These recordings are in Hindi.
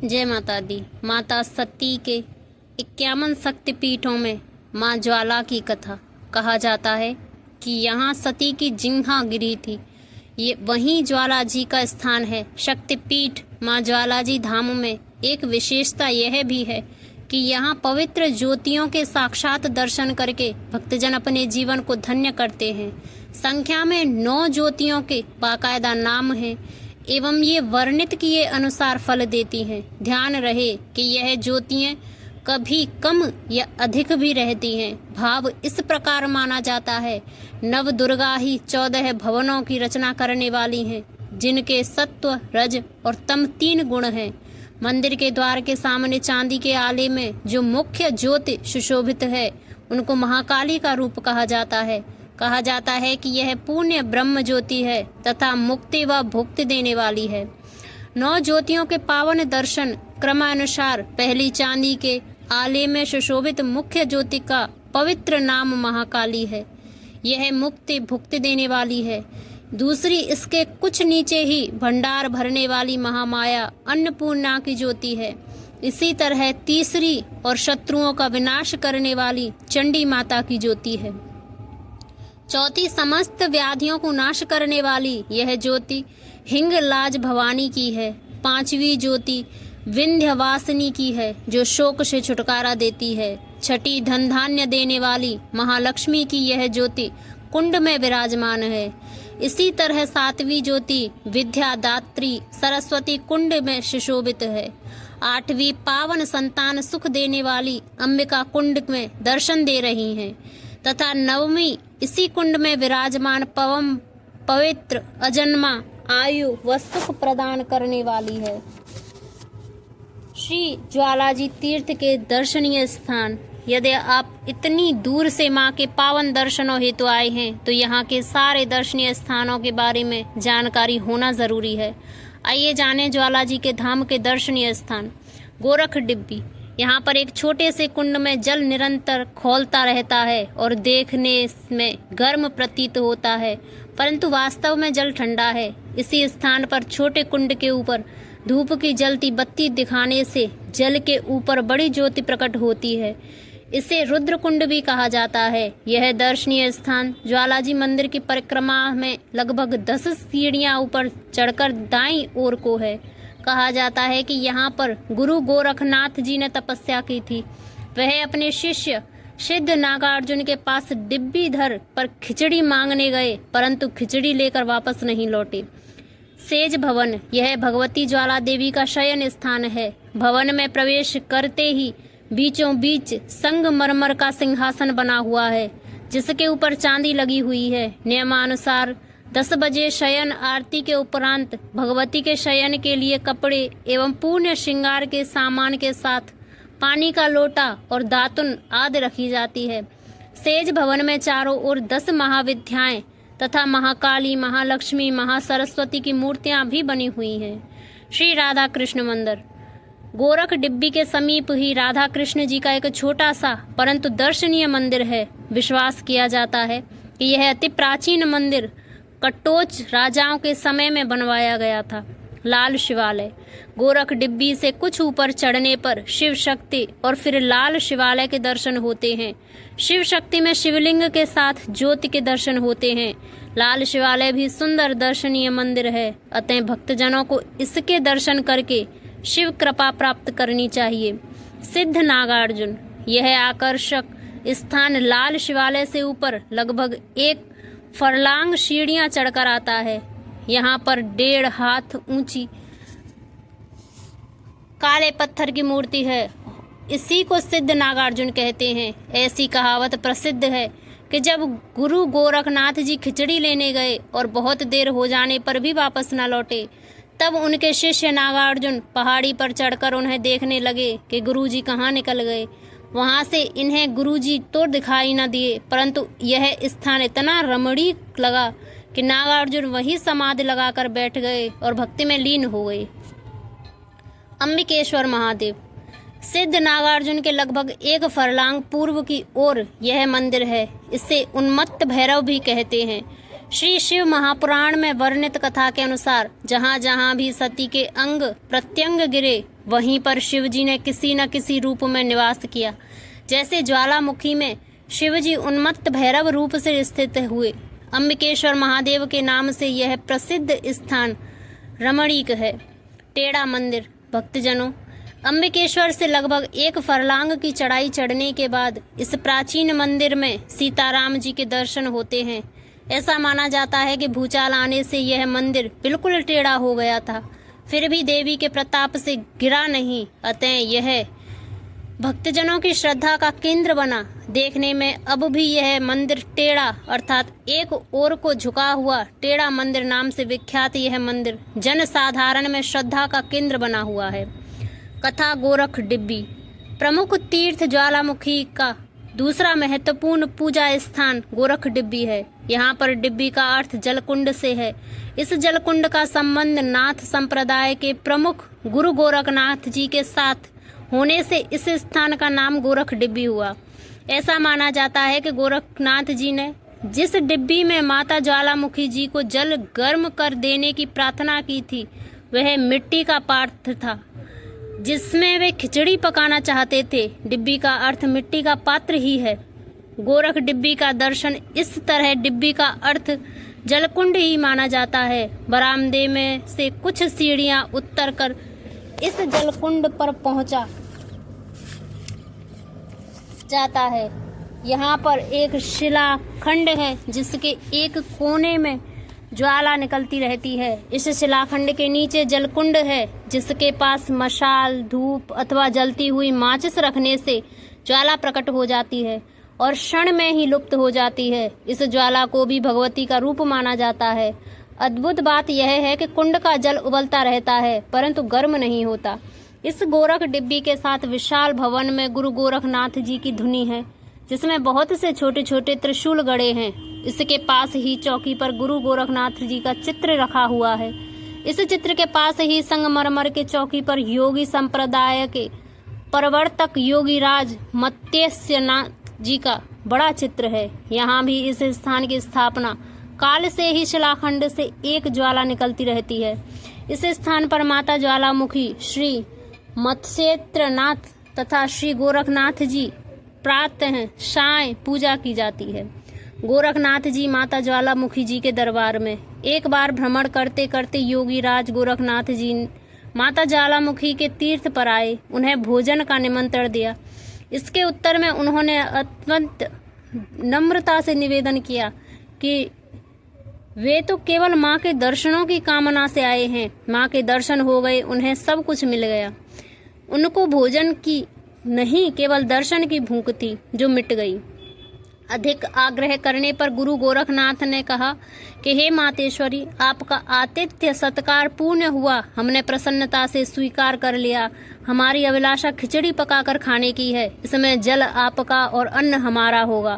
जय माता दी। माता सती के 51 शक्तिपीठों में माँ ज्वाला की कथा। कहा जाता है कि यहाँ सती की जिह्वा गिरी थी। ये वहीं ज्वाला जी का स्थान है। शक्तिपीठ माँ ज्वाला जी धाम में एक विशेषता यह भी है कि यहाँ पवित्र ज्योतियों के साक्षात दर्शन करके भक्तजन अपने जीवन को धन्य करते हैं। संख्या में 9 ज्योतियों के बाकायदा नाम हैं एवं ये वर्णित किए अनुसार फल देती हैं। ध्यान रहे कि यह ज्योतियाँ कभी कम या अधिक भी रहती हैं। भाव इस प्रकार माना जाता है, नव दुर्गा ही 14 भवनों की रचना करने वाली हैं, जिनके सत्व, रज और तम 3 गुण हैं। मंदिर के द्वार के सामने चांदी के आले में जो मुख्य ज्योति सुशोभित है, उनको महाकाली का रूप कहा जाता है। कहा जाता है कि यह पुण्य ब्रह्म ज्योति है तथा मुक्ति व भुक्ति देने वाली है। 9 ज्योतियों के पावन दर्शन क्रमानुसार पहली चांदी के आले में सुशोभित मुख्य ज्योति का पवित्र नाम महाकाली है। यह मुक्ति भुक्ति देने वाली है। दूसरी इसके कुछ नीचे ही भंडार भरने वाली महामाया अन्नपूर्णा की ज्योति है। इसी तरह तीसरी और शत्रुओं का विनाश करने वाली चंडी माता की ज्योति है। चौथी समस्त व्याधियों को नाश करने वाली यह ज्योति हिंगलाज भवानी की है। 5वीं ज्योति विंध्यवासिनी की है, जो शोक से छुटकारा देती है। 6ठी धन धान्य देने वाली महालक्ष्मी की यह ज्योति कुंड में विराजमान है। इसी तरह 7वीं ज्योति विद्यादात्री सरस्वती कुंड में सुशोभित है। 8वीं पावन संतान सुख देने वाली अंबिका कुंड में दर्शन दे रही हैं तथा 9वीं इसी कुंड में विराजमान पवित्र अजन्मा आयु व सुख प्रदान करने वाली है। श्री ज्वालाजी तीर्थ के दर्शनीय स्थान। यदि आप इतनी दूर से मां के पावन दर्शनों हेतु आए हैं तो यहाँ के सारे दर्शनीय स्थानों के बारे में जानकारी होना जरूरी है। आइए जानें ज्वालाजी के धाम के दर्शनीय स्थान। गोरख डिब्बी। यहाँ पर एक छोटे से कुंड में जल निरंतर खौलता रहता है और देखने में गर्म प्रतीत होता है, परंतु वास्तव में जल ठंडा है। इसी स्थान पर छोटे कुंड के ऊपर धूप की जलती बत्ती दिखाने से जल के ऊपर बड़ी ज्योति प्रकट होती है। इसे रुद्र कुंड भी कहा जाता है। यह दर्शनीय स्थान ज्वालाजी मंदिर की परिक्रमा में लगभग 10 सीढ़ियां ऊपर चढ़कर दाईं ओर को है। कहा जाता है कि यहाँ पर गुरु गोरखनाथ जी ने तपस्या की थी। वह अपने शिष्य सिद्ध नागार्जुन के पास डिब्बी धर पर खिचड़ी मांगने गए, परंतु खिचड़ी लेकर वापस नहीं लौटे। सेज भवन। यह भगवती ज्वाला देवी का शयन स्थान है। भवन में प्रवेश करते ही बीचों बीच संगमरमर का सिंहासन बना हुआ है, जिसके ऊपर चांदी लगी हुई है। नियमानुसार 10 बजे शयन आरती के उपरांत भगवती के शयन के लिए कपड़े एवं पूर्ण श्रृंगार के सामान के साथ पानी का लोटा और दातुन आदि रखी जाती है। सेज भवन में चारों ओर 10 महाविद्याएं तथा महाकाली, महालक्ष्मी, महासरस्वती की मूर्तियां भी बनी हुई हैं। श्री राधा कृष्ण मंदिर। गोरख डिब्बी के समीप ही राधा कृष्ण जी का एक छोटा सा परंतु दर्शनीय मंदिर है। विश्वास किया जाता है कि यह अति प्राचीन मंदिर कटोच राजाओं के समय में बनवाया गया था। लाल शिवालय। गोरख डिब्बी से कुछ ऊपर चढ़ने पर शिव शक्ति और फिर लाल शिवालय के दर्शन होते हैं। शिव शक्ति में शिवलिंग के साथ ज्योति के दर्शन होते हैं। लाल शिवालय भी सुंदर दर्शनीय मंदिर है, अतः भक्तजनों को इसके दर्शन करके शिव कृपा प्राप्त करनी चाहिए। सिद्ध नागार्जुन। यह आकर्षक स्थान लाल शिवालय से ऊपर लगभग 1 फरलांग सीढ़ियां चढ़कर आता है। यहाँ पर 1.5 हाथ ऊंची काले पत्थर की मूर्ति है। इसी को सिद्ध नागार्जुन कहते हैं। ऐसी कहावत प्रसिद्ध है कि जब गुरु गोरखनाथ जी खिचड़ी लेने गए और बहुत देर हो जाने पर भी वापस न लौटे, तब उनके शिष्य नागार्जुन पहाड़ी पर चढ़कर उन्हें देखने लगे कि गुरुजी कहाँ निकल गए। वहां से इन्हें गुरुजी तो दिखाई न दिए, परंतु यह स्थान इतना रमणीक लगा कि नागार्जुन वही समाधि लगाकर बैठ गए और भक्ति में लीन हो गए। अंबिकेश्वर महादेव। सिद्ध नागार्जुन के लगभग 1 फरलांग पूर्व की ओर यह मंदिर है। इसे उन्मत्त भैरव भी कहते हैं। श्री शिव महापुराण में वर्णित कथा के अनुसार जहाँ जहाँ भी सती के अंग प्रत्यंग गिरे वहीं पर शिवजी ने किसी न किसी रूप में निवास किया। जैसे ज्वालामुखी में शिवजी उन्मत्त भैरव रूप से स्थित हुए। अंबिकेश्वर महादेव के नाम से यह प्रसिद्ध स्थान रमणीक है। टेढ़ा मंदिर। भक्तजनों, अंबिकेश्वर से लगभग 1 फरलांग की चढ़ाई चढ़ने के बाद इस प्राचीन मंदिर में सीताराम जी के दर्शन होते हैं। ऐसा माना जाता है कि भूचाल आने से यह मंदिर बिल्कुल टेढ़ा हो गया था, फिर भी देवी के प्रताप से गिरा नहीं, अतः यह भक्तजनों की श्रद्धा का केंद्र बना। देखने में अब भी यह मंदिर टेढ़ा अर्थात एक ओर को झुका हुआ टेढ़ा मंदिर नाम से विख्यात यह मंदिर जन साधारण में श्रद्धा का केंद्र बना हुआ है। कथा गोरख डिब्बी। प्रमुख तीर्थ ज्वालामुखी का दूसरा महत्वपूर्ण पूजा स्थान गोरख डिब्बी है। यहाँ पर डिब्बी का अर्थ जलकुंड से है। इस जलकुंड का संबंध नाथ संप्रदाय के प्रमुख गुरु गोरखनाथ जी के साथ होने से इस स्थान का नाम गोरख डिब्बी हुआ। ऐसा माना जाता है कि गोरखनाथ जी ने जिस डिब्बी में माता ज्वालामुखी जी को जल गर्म कर देने की प्रार्थना की थी वह मिट्टी का पात्र था जिसमें वे खिचड़ी पकाना चाहते थे। डिब्बी का अर्थ मिट्टी का पात्र ही है। गोरख डिब्बी का दर्शन इस तरह डिब्बी का अर्थ जलकुंड ही माना जाता है। बरामदे में से कुछ सीढ़ियां उतर कर इस जलकुंड पर पहुंचा जाता है। यहाँ पर एक शिलाखंड है जिसके एक कोने में ज्वाला निकलती रहती है। इस शिलाखंड के नीचे जलकुंड है जिसके पास मशाल, धूप अथवा जलती हुई माचिस रखने से ज्वाला प्रकट हो जाती है और क्षण में ही लुप्त हो जाती है। इस ज्वाला को भी भगवती का रूप माना जाता है। अद्भुत बात यह है कि कुंड का जल उबलता रहता है परंतु गर्म नहीं होता। इस गोरख डिब्बी के साथ विशाल भवन में गुरु गोरखनाथ जी की धुनी है जिसमें बहुत से छोटे छोटे त्रिशूल गड़े हैं। इसके पास ही चौकी पर गुरु गोरखनाथ जी का चित्र रखा हुआ है। इस चित्र के पास ही संगमरमर के चौकी पर योगी संप्रदाय के प्रवर्तक योगीराज मत्स्यनाथ जी का बड़ा चित्र है। यहाँ भी इस स्थान की स्थापना काल से ही शिलाखंड से एक ज्वाला निकलती रहती है। इस स्थान पर माता ज्वालामुखी, श्री मत्स्येंद्रनाथ तथा श्री गोरखनाथ जी प्रातः सायं पूजा की जाती है। गोरखनाथ जी माता ज्वालामुखी जी के दरबार में एक बार भ्रमण करते करते योगीराज गोरखनाथ जी माता ज्वालामुखी के तीर्थ पर आए। उन्हें भोजन का निमंत्रण दिया। इसके उत्तर में उन्होंने अत्यंत नम्रता से निवेदन किया कि वे तो केवल माँ के दर्शनों की कामना से आए हैं। माँ के दर्शन हो गए, उन्हें सब कुछ मिल गया। उनको भोजन की नहीं केवल दर्शन की भूख थी जो मिट गई। अधिक आग्रह करने पर गुरु गोरखनाथ ने कहा कि हे मातेश्वरी, आपका आतिथ्य सत्कार पूर्ण हुआ। हमने प्रसन्नता से स्वीकार कर लिया। हमारी अभिलाषा खिचड़ी पकाकर खाने की है। इसमें जल आपका और अन्न हमारा होगा।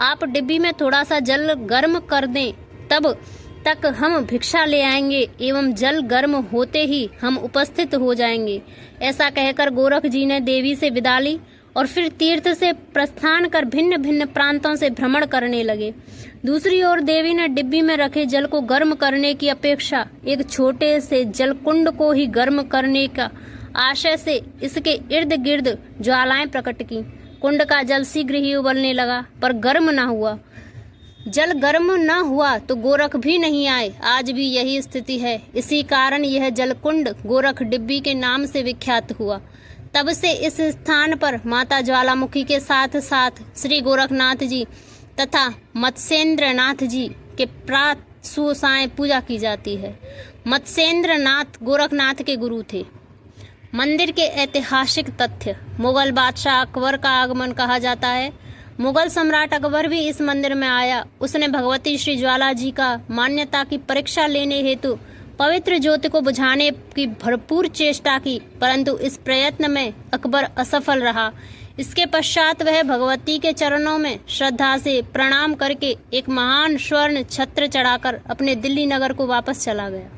आप डिब्बी में थोड़ा सा जल गर्म कर दें, तब तक हम भिक्षा ले आएंगे एवं जल गर्म होते ही हम उपस्थित हो जाएंगे। ऐसा कहकर गोरख जी ने देवी से विदा ली और फिर तीर्थ से प्रस्थान कर भिन्न भिन्न प्रांतों से भ्रमण करने लगे। दूसरी ओर देवी ने डिब्बी में रखे जल को गर्म करने की अपेक्षा एक छोटे से जलकुंड को ही गर्म करने का आशय से इसके इर्द गिर्द ज्वालाएं प्रकट की। कुंड का जल शीघ्र ही उबलने लगा पर गर्म न हुआ। जल गर्म न हुआ तो गोरख भी नहीं आए। आज भी यही स्थिति है। इसी कारण यह जलकुंड गोरख डिब्बी के नाम से विख्यात हुआ। तब से इस स्थान पर माता ज्वालामुखी के साथ साथ श्री गोरखनाथ जी तथा मत्स्येंद्रनाथ जी के प्रातः सुसायं पूजा की जाती है। मत्स्येंद्रनाथ गोरखनाथ के गुरु थे। मंदिर के ऐतिहासिक तथ्य। मुगल बादशाह अकबर का आगमन कहा जाता है। मुगल सम्राट अकबर भी इस मंदिर में आया। उसने भगवती श्री ज्वाला जी का मान्यता की परीक्षा लेने हेतु पवित्र ज्योति को बुझाने की भरपूर चेष्टा की, परंतु इस प्रयत्न में अकबर असफल रहा। इसके पश्चात वह भगवती के चरणों में श्रद्धा से प्रणाम करके एक महान स्वर्ण छत्र चढ़ाकर अपने दिल्ली नगर को वापस चला गया।